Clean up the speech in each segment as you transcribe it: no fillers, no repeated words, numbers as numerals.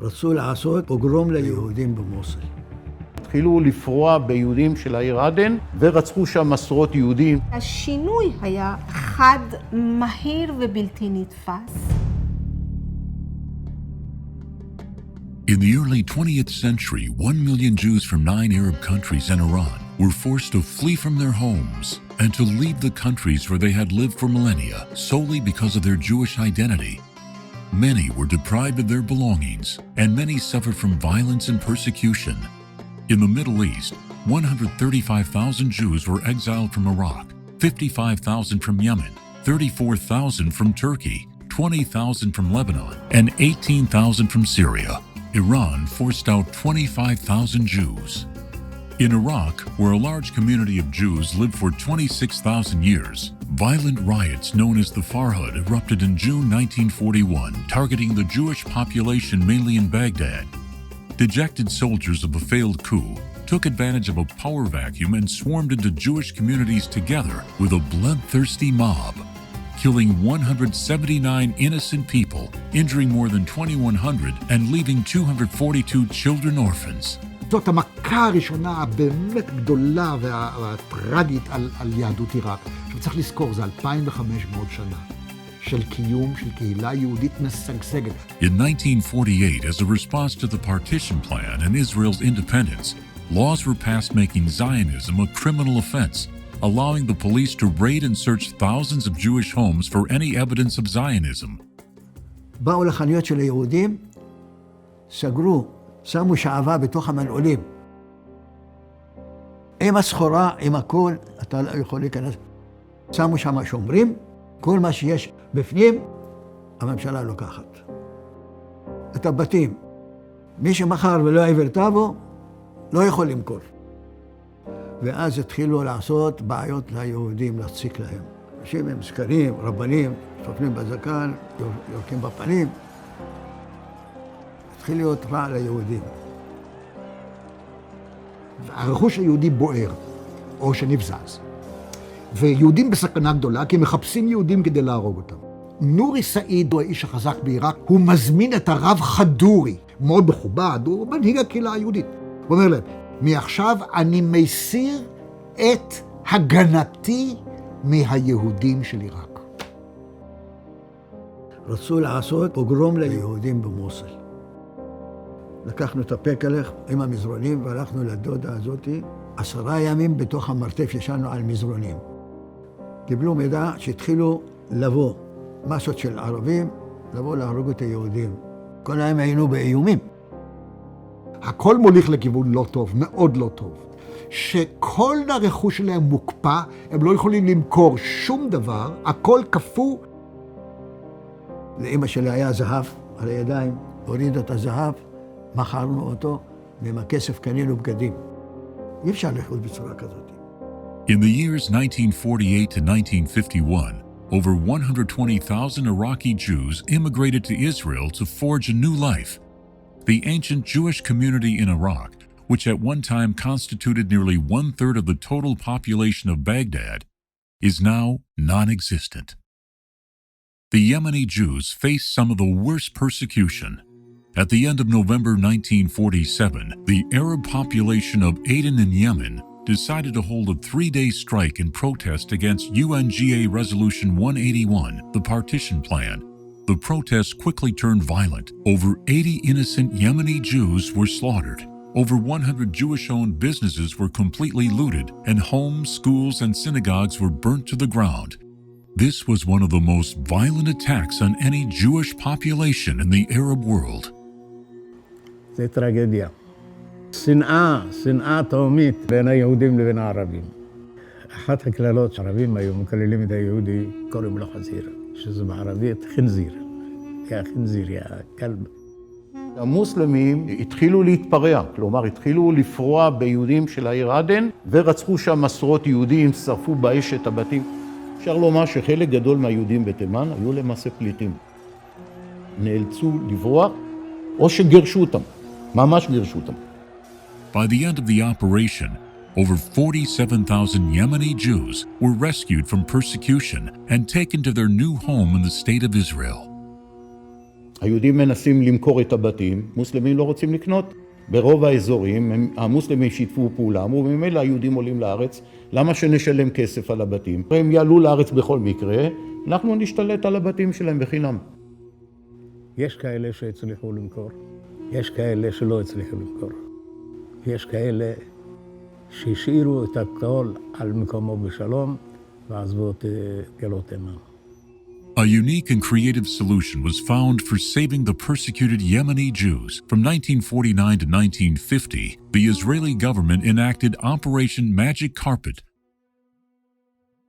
רצו לעשות פוגרום ליהודים במוסול. התחילו לפרוע ביהודים של העיר עדן ורצחו שם עשרות יהודים. השינוי היה חד, מהיר ובלתי נתפס. In the early 20th century, 1 million Jews from 9 Arab countries and Iran were forced to flee from their homes and to leave the countries where they had lived for millennia solely because of their Jewish identity. Many were deprived of their belongings, and many suffered from violence and persecution. In the Middle East, 135,000 Jews were exiled from Iraq, 55,000 from Yemen, 34,000 from Turkey, 20,000 from Lebanon, and 18,000 from Syria. Iran forced out 25,000 Jews. In Iraq, where a large community of Jews lived for 26,000 years, violent riots known as the Farhud erupted in June 1941, targeting the Jewish population mainly in Baghdad. Dejected soldiers of a failed coup took advantage of a power vacuum and swarmed into Jewish communities together with a bloodthirsty mob, killing 179 innocent people, injuring more than 2,100, and leaving 242 children orphans. זאת המכה הראשונה הבאמת גדולה והטרגית על יהדות עיראק. צריך לזכור, זה 2,500 שנה של קיום של קהילה יהודית משגשגת. In 1948, as a response to the partition plan and Israel's independence, laws were passed making Zionism a criminal offense, allowing the police to raid and search thousands of Jewish homes for any evidence of Zionism. באו לחנויות של היהודים, סגרו, שמו שעבה בתוך המנעולים. עם הסחורה, עם הכל, אתה לא יכול להיכנס. שמו שם שומרים, כל מה שיש בפנים, הממשלה לוקחת. את הבתים. מי שמכר ולא העביר טאבו, לא יכול למכור. ואז התחילו לעשות בעיות ליהודים, להציק להם. אנשים הם זקנים, רבנים, סופנים בזקן, יורקים בפנים. התחיל להיות רע ליהודים. הרכוש היהודי בוער, או שנבזז. ויהודים בסכנה גדולה, כי מחפשים יהודים כדי להרוג אותם. נורי סעיד הוא האיש החזק בעיראק, הוא מזמין את הרב חדורי, מאוד מכובד, הוא מנהיג הקהילה היהודית. הוא אומר להם, מעכשיו אני מסיר את הגנתי מהיהודים של עיראק. רצו לעשות פוגרום ליהודים במוסול. לקחנו את הפקלך עם המזרונים והלכנו לדודה הזאת. 10 ימים בתוך המרתף ישנו על מזרונים. קיבלו מידע שהתחילו לבוא מסות של ערבים, לבוא להרוג את היהודים. כל היום היינו באיומים. הכל מוליך לכיוון לא טוב, מאוד לא טוב. שכל הרכוש שלהם מוקפא, הם לא יכולים למכור שום דבר, הכל קפוא. לאמא שלי היה זהב על הידיים, הוריד את הזהב, מכרנו אותו, ועם הכסף קנינו בגדים. אי אפשר לחיות בצורה כזאת. In the years 1948 to 1951, over 120,000 Iraqi Jews immigrated to Israel to forge a new life. The ancient Jewish community in Iraq, which at one time constituted nearly 1/3 of the total population of Baghdad, is now non-existent. The Yemeni Jews faced some of the worst persecution. At the end of November 1947, the Arab population of Aden in Yemen decided to hold a 3-day strike in protest against UNGA Resolution 181, the partition plan. The protests quickly turned violent. Over 80 innocent Yemeni Jews were slaughtered. Over 100 Jewish-owned businesses were completely looted, and homes, schools, and synagogues were burnt to the ground. This was one of the most violent attacks on any Jewish population in the Arab world. זה טרגדיה. שנאה תהומית בין היהודים לבין הערבים. אחת הקללות שהערבים היו מקללים את היהודי, קוראים לו חזיר, שזה בערבית חנזיר. יא חנזיר, יא כלב. המוסלמים התחילו להתפרע, כלומר התחילו לפרוע ביהודים של העיר עדן, ורצחו שם עשרות יהודים, שרפו באש את הבתים. אפשר לומר שחלק גדול מהיהודים בתימן היו למעשה פליטים. נאלצו לברוח, או שגירשו אותם, ממש גירשו אותם. By the end of the operation, over 47,000 Yemeni Jews were rescued from persecution and taken to their new home in the state of Israel. היהודים מנסים למכור את הבתים, מוסלמים לא רוצים לקנות. ברוב האזורים המוסלמים שיתפו פעולה, אמרו, ממילא היהודים עולים לארץ, למה שנשלם כסף על הבתים? הם יעלו לארץ בכל מקרה, אנחנו נשתלט על הבתים שלהם בחינם. יש כאלה שהצליחו למכור, יש כאלה שלא הצליחו למכור. יש כאלה שהשאירו את הכל על מקומו בשלום ועזבו את גלות עמם. A unique and creative solution was found for saving the persecuted Yemeni Jews. From 1949 to 1950, the Israeli government enacted Operation Magic Carpet.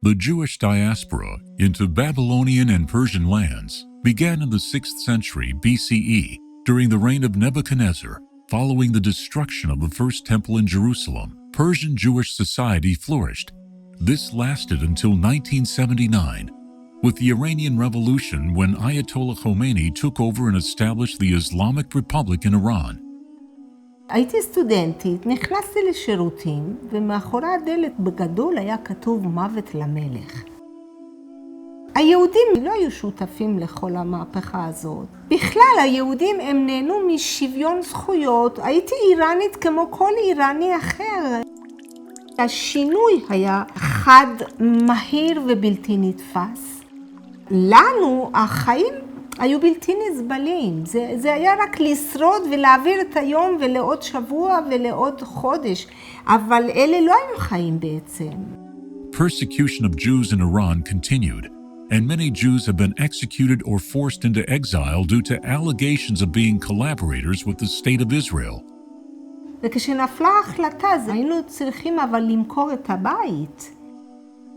The Jewish diaspora into Babylonian and Persian lands began in the 6th century BCE during the reign of Nebuchadnezzar. Following the destruction of the First Temple in Jerusalem, Persian Jewish society flourished. This lasted until 1979. With the Iranian Revolution, when Ayatollah Khomeini took over and established the Islamic Republic in Iran. הייתי סטודנטית, נכנסתי לשירותים, ומאחורי הדלת בגדול היה כתוב מוות למלך. היהודים לא היו שותפים לכל המהפכה הזאת. בכלל, היהודים הם נהנו משוויון זכויות. הייתי איראנית כמו כל איראני אחר. השינוי היה חד, מהיר ובלתי נתפס. לנו החיים היו בלתי נסבלים. זה היה רק לשרוד ולהעביר את היום ולעוד שבוע ולעוד חודש. אבל אלה לא היו חיים בעצם. Persecution of Jews in Iran continued, and many Jews have been executed or forced into exile due to allegations of being collaborators with the State of Israel. וכשנפלה ההחלטה, היינו צריכים אבל למכור את הבית.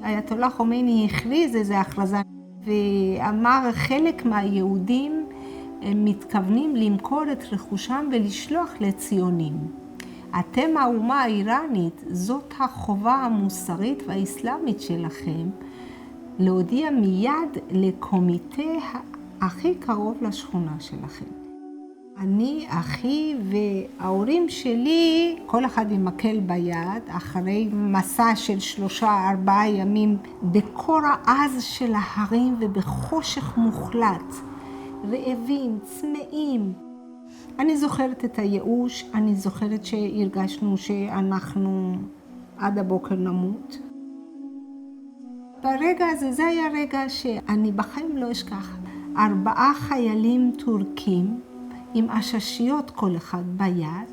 אייתוללה חומייני הכריז איזו הכרזה, ואמר חלק מהיהודים מתכוונים למכור את רכושם ולשלוח לציונים. אתם האומה האיראנית, זאת החובה המוסרית והאסלאמית שלכם, להודיע מיד לקומיטה הכי קרוב לשכונה שלכם. אני, אחי וההורים שלי, כל אחד עם מקל ביד, אחרי מסע של 3-4 ימים בקור העז של ההרים ובחושך מוחלט, רעבים, צמאים. אני זוכרת את הייאוש, אני זוכרת שהרגשנו שאנחנו עד הבוקר נמות. ברגע הזה, זה היה רגע שאני בחיים לא אשכח. 4 חיילים טורקים עם עששיות כל אחד ביד,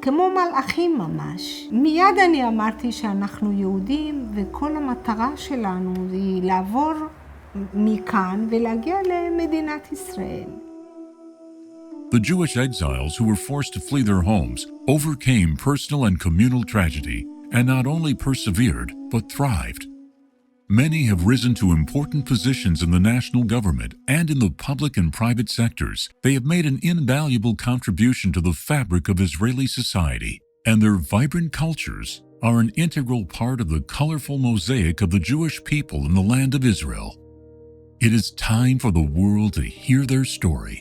כמו מלאכים ממש. מיד אני אמרתי שאנחנו יהודים, וכל המטרה שלנו היא לעבור מכאן ולהגיע למדינת ישראל. The Jewish exiles who were forced to flee their homes overcame personal and communal tragedy and not only persevered, but thrived. Many have risen to important positions in the national government and in the public and private sectors. They have made an invaluable contribution to the fabric of Israeli society, and their vibrant cultures are an integral part of the colorful mosaic of the Jewish people in the land of Israel. It is time for the world to hear their story.